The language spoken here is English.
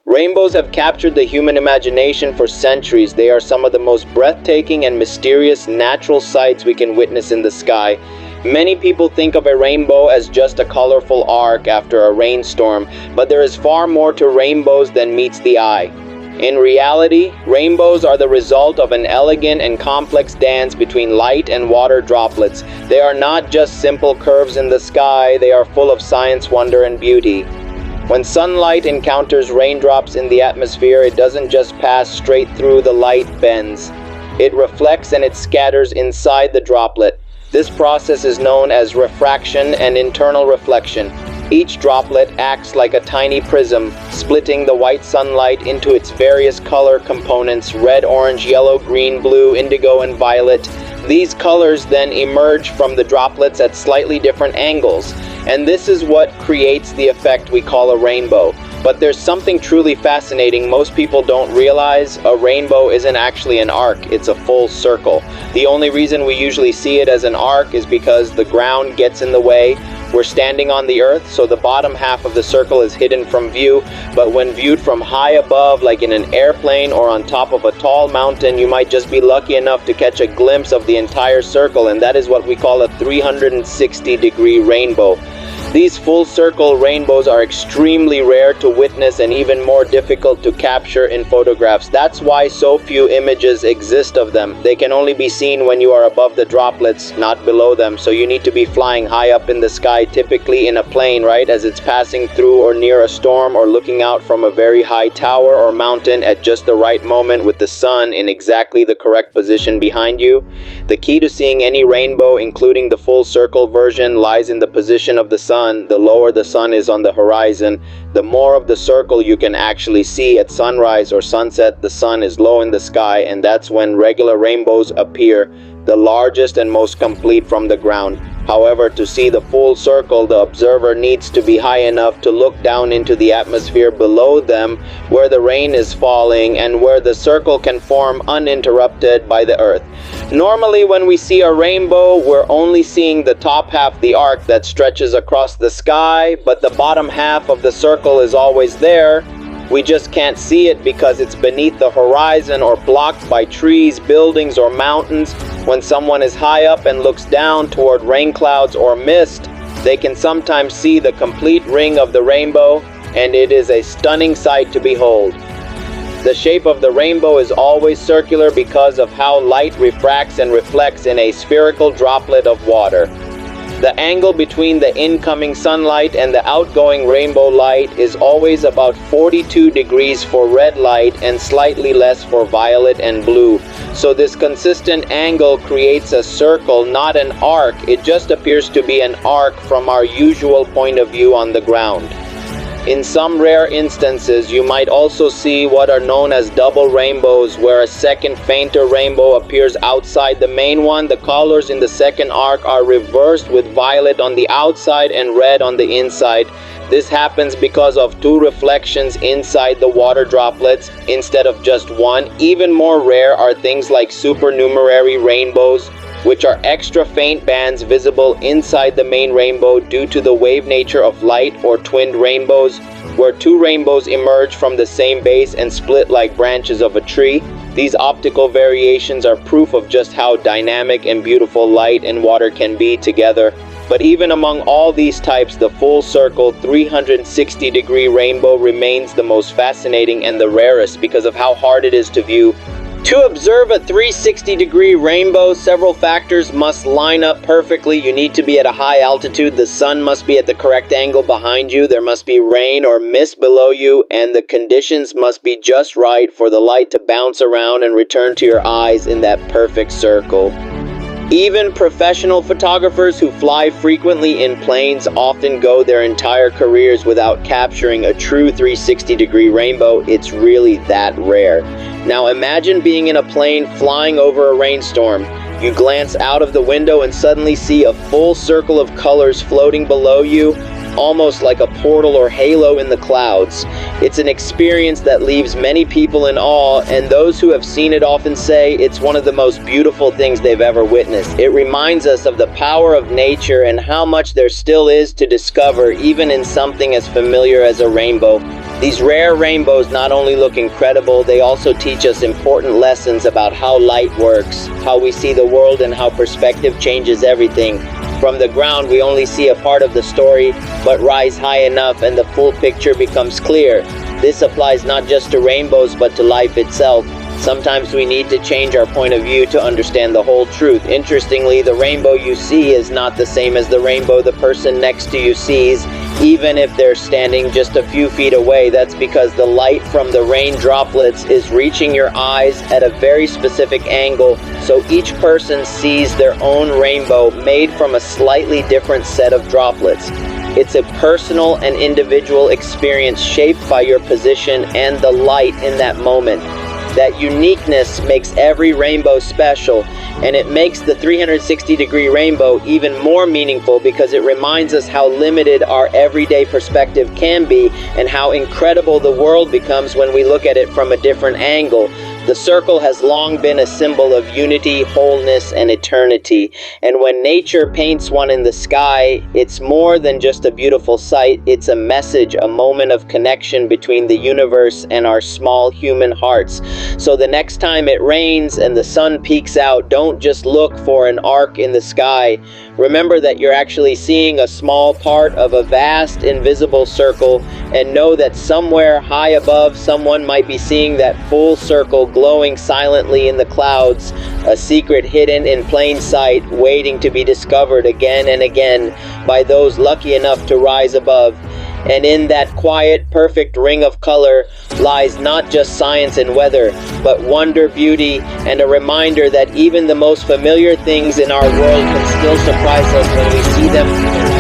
Rainbows have captured the human imagination for centuries. They are some of the most breathtaking and mysterious natural sights we can witness in the sky. Many people think of a rainbow as just a colorful arc after a rainstorm, but there is far more to rainbows than meets the eye. In reality, rainbows are the result of an elegant and complex dance between light and water droplets. They are not just simple curves in the sky, they are full of science, wonder, and beauty. When sunlight encounters raindrops in the atmosphere, it doesn't just pass straight through, the light bends. It reflects and it scatters inside the droplet. This process is known as refraction and internal reflection. Each droplet acts like a tiny prism, splitting the white sunlight into its various color components: red, orange, yellow, green, blue, indigo, and violet. These colors then emerge from the droplets at slightly different angles, and this is what creates the effect we call a rainbow. But there's something truly fascinating most people don't realize. A rainbow isn't actually an arc, it's a full circle. The only reason we usually see it as an arc is because the ground gets in the way. We're standing on the earth, so the bottom half of the circle is hidden from view, but when viewed from high above, like in an airplane or on top of a tall mountain, you might just be lucky enough to catch a glimpse of the entire circle, and that is what we call a 360-degree rainbow. These full circle rainbows are extremely rare to witness and even more difficult to capture in photographs. That's why so few images exist of them. They can only be seen when you are above the droplets, not below them. So you need to be flying high up in the sky, typically in a plane, right, as it's passing through or near a storm, or looking out from a very high tower or mountain at just the right moment with the sun in exactly the correct position behind you. The key to seeing any rainbow, including the full circle version, lies in the position of the sun. The lower the sun is on the horizon, the more of the circle you can actually see. At sunrise or sunset, the sun is low in the sky, and that's when regular rainbows appear, the largest and most complete from the ground. However, to see the full circle, the observer needs to be high enough to look down into the atmosphere below them, where the rain is falling and where the circle can form uninterrupted by the earth. Normally, when we see a rainbow, we're only seeing the top half, the arc that stretches across the sky, but the bottom half of the circle is always there. We just can't see it because it's beneath the horizon or blocked by trees, buildings, or mountains. When someone is high up and looks down toward rain clouds or mist, they can sometimes see the complete ring of the rainbow, and it is a stunning sight to behold. The shape of the rainbow is always circular because of how light refracts and reflects in a spherical droplet of water. The angle between the incoming sunlight and the outgoing rainbow light is always about 42 degrees for red light and slightly less for violet and blue. So this consistent angle creates a circle, not an arc. It just appears to be an arc from our usual point of view on the ground. In some rare instances, you might also see what are known as double rainbows, where a second fainter rainbow appears outside the main one. The colors in the second arc are reversed, with violet on the outside and red on the inside. This happens because of two reflections inside the water droplets instead of just one. Even more rare are things like supernumerary rainbows, which are extra faint bands visible inside the main rainbow due to the wave nature of light, or twinned rainbows, where two rainbows emerge from the same base and split like branches of a tree. These optical variations are proof of just how dynamic and beautiful light and water can be together. But even among all these types, the full circle 360-degree rainbow remains the most fascinating and the rarest because of how hard it is to view. To observe a 360-degree rainbow, several factors must line up perfectly. You need to be at a high altitude, the sun must be at the correct angle behind you, there must be rain or mist below you, and the conditions must be just right for the light to bounce around and return to your eyes in that perfect circle. Even professional photographers who fly frequently in planes often go their entire careers without capturing a true 360-degree rainbow. It's really that rare. Now imagine being in a plane flying over a rainstorm. You glance out of the window and suddenly see a full circle of colors floating below you, almost like a portal or halo in the clouds. It's an experience that leaves many people in awe, and those who have seen it often say it's one of the most beautiful things they've ever witnessed. It reminds us of the power of nature and how much there still is to discover, even in something as familiar as a rainbow. These rare rainbows not only look incredible, they also teach us important lessons about how light works, how we see the world, and how perspective changes everything. From the ground, we only see a part of the story, but rise high enough and the full picture becomes clear. This applies not just to rainbows, but to life itself. Sometimes we need to change our point of view to understand the whole truth. Interestingly, the rainbow you see is not the same as the rainbow the person next to you sees, even if they're standing just a few feet away. That's because the light from the rain droplets is reaching your eyes at a very specific angle, so each person sees their own rainbow made from a slightly different set of droplets. It's a personal and individual experience shaped by your position and the light in that moment. That uniqueness makes every rainbow special, and it makes the 360-degree rainbow even more meaningful because it reminds us how limited our everyday perspective can be and how incredible the world becomes when we look at it from a different angle. The circle has long been a symbol of unity, wholeness, and eternity. And when nature paints one in the sky, it's more than just a beautiful sight. It's a message, a moment of connection between the universe and our small human hearts. So the next time it rains and the sun peeks out, don't just look for an arc in the sky. Remember that you're actually seeing a small part of a vast, invisible circle, and know that somewhere high above, someone might be seeing that full circle glowing silently in the clouds, a secret hidden in plain sight, waiting to be discovered again and again by those lucky enough to rise above. And in that quiet, perfect ring of color lies not just science and weather, but wonder, beauty, and a reminder that even the most familiar things in our world can still surprise us when we see them